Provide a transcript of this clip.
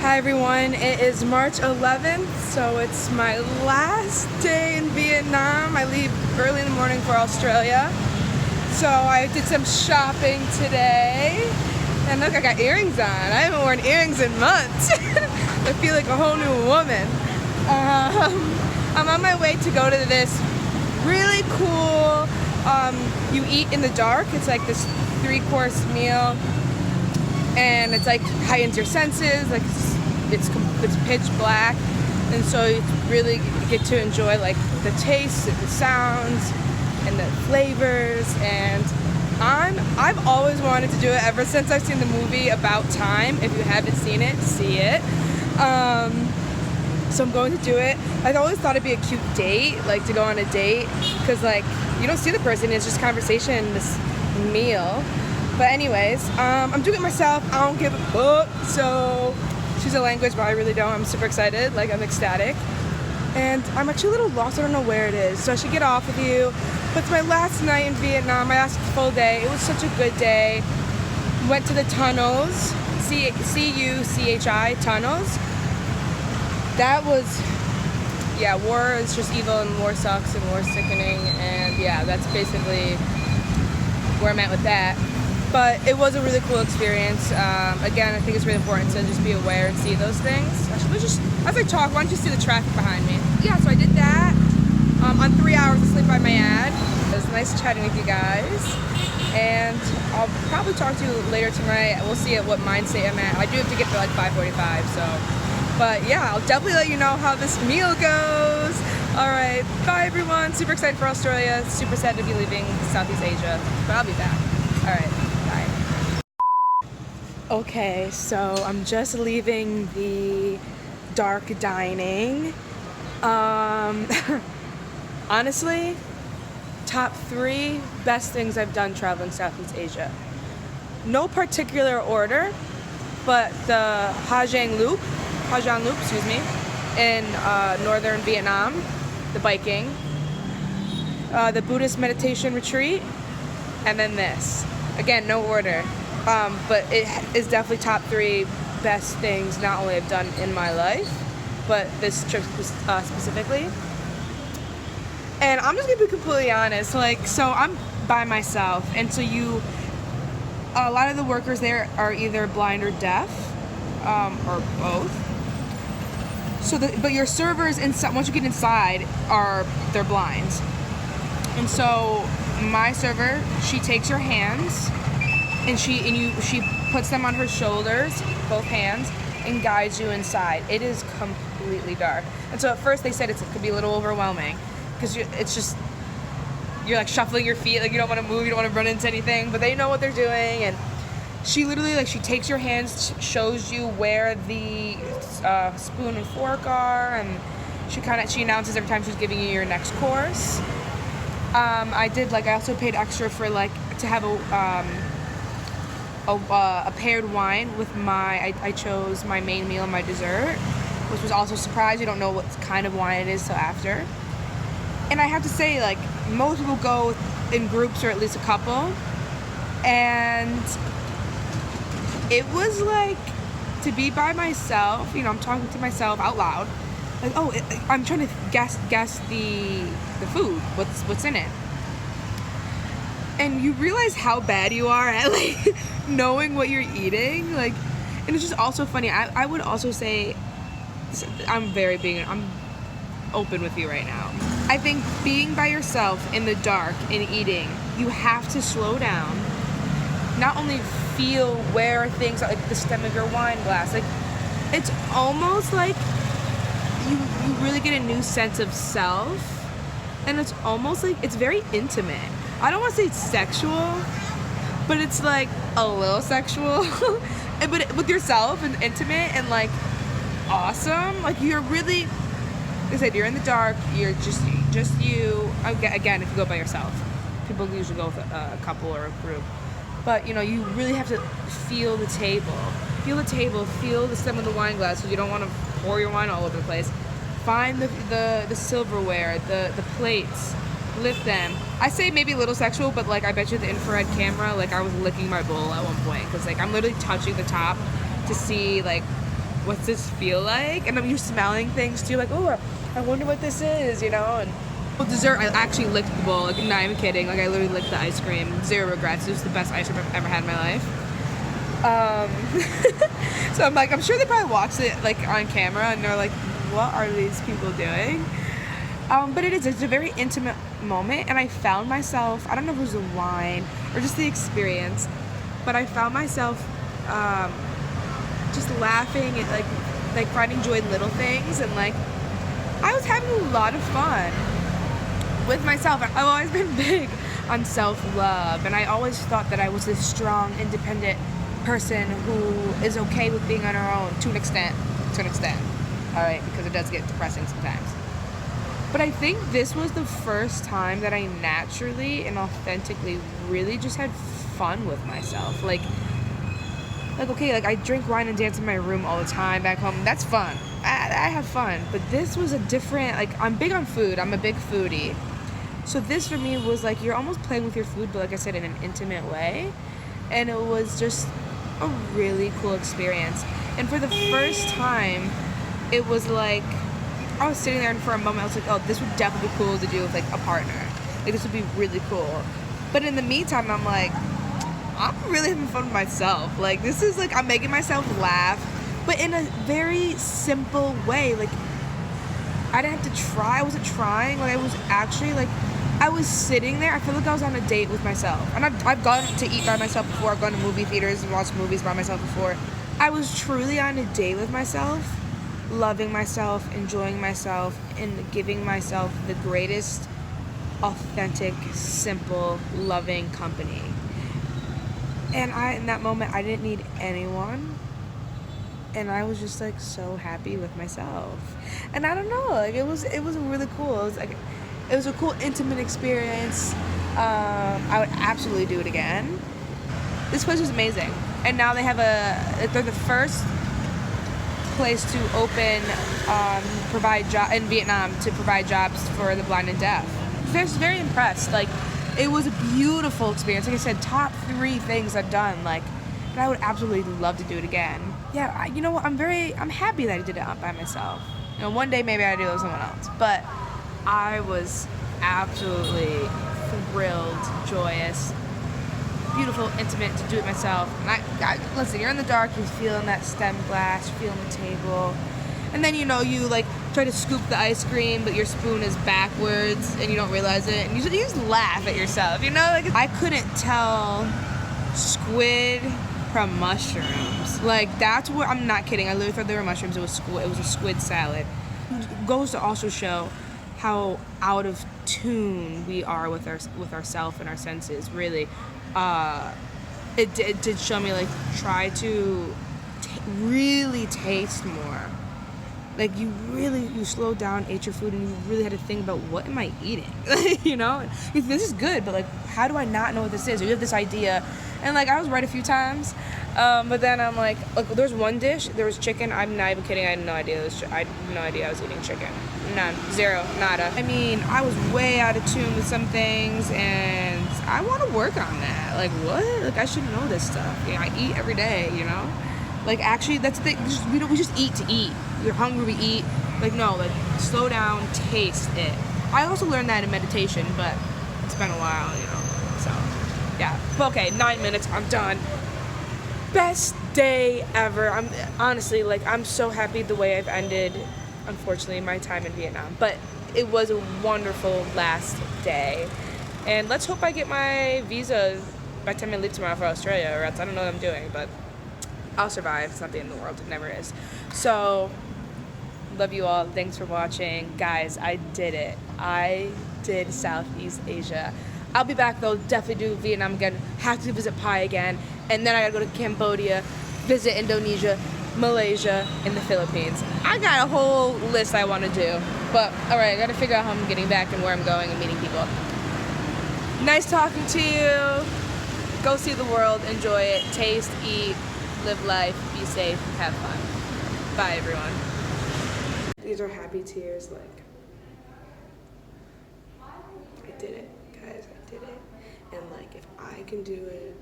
Hi everyone, it is March 11th, so it's my last day in Vietnam. I leave early in the morning for Australia. So I did some shopping today, and look, I got earrings on. I haven't worn earrings in months. I feel like a whole new woman. I'm on my way to go to this really cool, you eat in the dark. It's like this 3-course meal, and it's like heightens your senses, like it's pitch black, and so you really get to enjoy like the tastes and the sounds and the flavors. And I've always wanted to do it ever since I've seen the movie About Time. If you haven't seen it, see it. So I'm going to do it. I've always thought it'd be a cute date, like to go on a date, because like you don't see the person, it's just conversation and this meal. But anyways, I'm doing it myself. I don't give a fuck. So choose a language, but I really don't. I'm super excited. Like, I'm ecstatic. And I'm actually a little lost. I don't know where it is. So I should get off with you. But it's my last night in Vietnam. My last full day. It was such a good day. Went to the tunnels. C-U-C-H-I, tunnels. That was, yeah, war is just evil and war sucks and war sickening. And yeah, that's basically where I'm at with that. But it was a really cool experience. Again, I think it's really important to just be aware and see those things. Actually, as I talk, why don't you see the traffic behind me? Yeah, so I did that on 3 hours of sleep by my ad. It was nice chatting with you guys. And I'll probably talk to you later tonight. We'll see at what mind state I'm at. I do have to get there like 5:45, so. But yeah, I'll definitely let you know how this meal goes. All right, bye everyone. Super excited for Australia. Super sad to be leaving Southeast Asia, but I'll be back. All right. Okay, so I'm just leaving the dark dining. Honestly, top 3 best things I've done traveling Southeast Asia. No particular order, but the Ha Giang Loop, in northern Vietnam, the biking, the Buddhist meditation retreat, and then this. Again, no order. But it is definitely top 3 best things not only I've done in my life, but this trip specifically. And I'm just gonna be completely honest, like, so I'm by myself, and so a lot of the workers there are either blind or deaf, or both. So, but your servers inside, once you get inside, they're blind. And so my server, she takes your hands, and she puts them on her shoulders, both hands, and guides you inside. It is completely dark. And so at first they said it could be a little overwhelming, because you're like shuffling your feet, like you don't want to move, you don't want to run into anything, but they know what they're doing. And she literally, like, she takes your hands, shows you where the spoon and fork are, and she announces every time she's giving you your next course. I also paid extra for to have a paired wine with I chose my main meal and my dessert, which was also a surprise. You don't know what kind of wine it is till after. And I have to say, like, most people go in groups or at least a couple, and it was like to be by myself. You know, I'm talking to myself out loud, like, I'm trying to guess the food, what's in it. And you realize how bad you are at like knowing what you're eating, like, and it's just also funny. I would also say, I'm open with you right now. I think being by yourself in the dark and eating, you have to slow down. Not only feel where things are, like the stem of your wine glass, like it's almost like you really get a new sense of self, and it's almost like it's very intimate. I don't want to say it's sexual, but it's like a little sexual, but with yourself and intimate and like awesome. Like you're really, like I said, you're in the dark. You're just you. Again, if you go by yourself, people usually go with a couple or a group. But you know, you really have to feel the table, feel the stem of the wine glass, so you don't want to pour your wine all over the place. Find the silverware, the plates. Lift them. I say maybe a little sexual, but like I bet you the infrared camera, like I was licking my bowl at one point, because like I'm literally touching the top to see like what's this feel like? And you're smelling things too, like, oh, I wonder what this is, you know? And well, dessert, I actually licked the bowl, like, not even kidding, like, I literally licked the ice cream, 0 regrets. It was the best ice cream I've ever had in my life. So I'm like, I'm sure they probably watched it, like, on camera, and they're like, what are these people doing? But it's a very intimate moment, and I found myself, I don't know if it was the wine or just the experience, but I found myself just laughing and like finding joy in little things, and like I was having a lot of fun with myself. I've always been big on self-love, and I always thought that I was this strong, independent person who is okay with being on her own to an extent, all right, because it does get depressing sometimes. But I think this was the first time that I naturally and authentically really just had fun with myself. Like okay, like I drink wine and dance in my room all the time back home. That's fun. I have fun. But this was a different, like, I'm big on food. I'm a big foodie. So this for me was like, you're almost playing with your food, but like I said, in an intimate way. And it was just a really cool experience. And for the first time, it was like, I was sitting there and for a moment I was like, oh, this would definitely be cool to do with like a partner. Like this would be really cool. But in the meantime, I'm like, I'm really having fun with myself. Like this is like, I'm making myself laugh, but in a very simple way. Like I didn't have to try. I wasn't trying. Like I was actually like, I was sitting there. I feel like I was on a date with myself. And I've gone to eat by myself before. I've gone to movie theaters and watched movies by myself before. I was truly on a date with myself, loving myself, enjoying myself, and giving myself the greatest, authentic, simple, loving company. And in that moment, I didn't need anyone. And I was just like so happy with myself. And I don't know, like it was really cool. It was like, it was a cool, intimate experience. I would absolutely do it again. This place was amazing. And now they're the first place to open, in Vietnam to provide jobs for the blind and deaf. I was very impressed. Like, it was a beautiful experience. Like I said, top 3 things I've done. Like, and I would absolutely love to do it again. Yeah, you know what? I'm happy that I did it by myself. You know, one day maybe I do it with someone else. But I was absolutely thrilled, joyous, beautiful, intimate to do it myself. And I listen, you're in the dark, you're feeling that stem glass, you're feeling the table. And then, you know, you like try to scoop the ice cream, but your spoon is backwards and you don't realize it. And you just laugh at yourself, you know? Like, I couldn't tell squid from mushrooms. Like, that's what, I'm not kidding. I literally thought they were mushrooms. It was a squid salad. It goes to also show how out of tune we are with ourself and our senses, really. It did show me, like, try to really taste more. Like, you slowed down, ate your food, and you really had to think about, what am I eating? You know? This is good, but, like, how do I not know what this is? Or you have this idea. And, like, I was right a few times, but then I'm like, there's one dish, there was chicken. I'm not even kidding. I had no idea I was eating chicken. None. Zero. Nada. I mean, I was way out of tune with some things, and I want to work on that. Like, what? Like, I should know this stuff. You know, I eat every day, you know? Like, actually, that's the thing. We just eat to eat. We're hungry, we eat. Like, no, like, slow down, taste it. I also learned that in meditation, but it's been a while, you know? So, yeah. But okay, 9 minutes, I'm done. Best day ever. I'm honestly, like, I'm so happy the way I've ended, unfortunately, my time in Vietnam. But it was a wonderful last day. And let's hope I get my visa by the time I leave tomorrow for Australia, or else I don't know what I'm doing, but I'll survive. It's not the end of the world. It never is. So, love you all. Thanks for watching. Guys, I did it. I did Southeast Asia. I'll be back, though. Definitely do Vietnam again. Have to visit Pai again. And then I gotta go to Cambodia, visit Indonesia, Malaysia, and the Philippines. I got a whole list I want to do. But, alright, I gotta figure out how I'm getting back and where I'm going and meeting people. Nice talking to you. Go see the world. Enjoy it. Taste, eat, live life, be safe, have fun. Bye, everyone. These are happy tears, like, I did it, guys, I did it. And, like, if I can do it,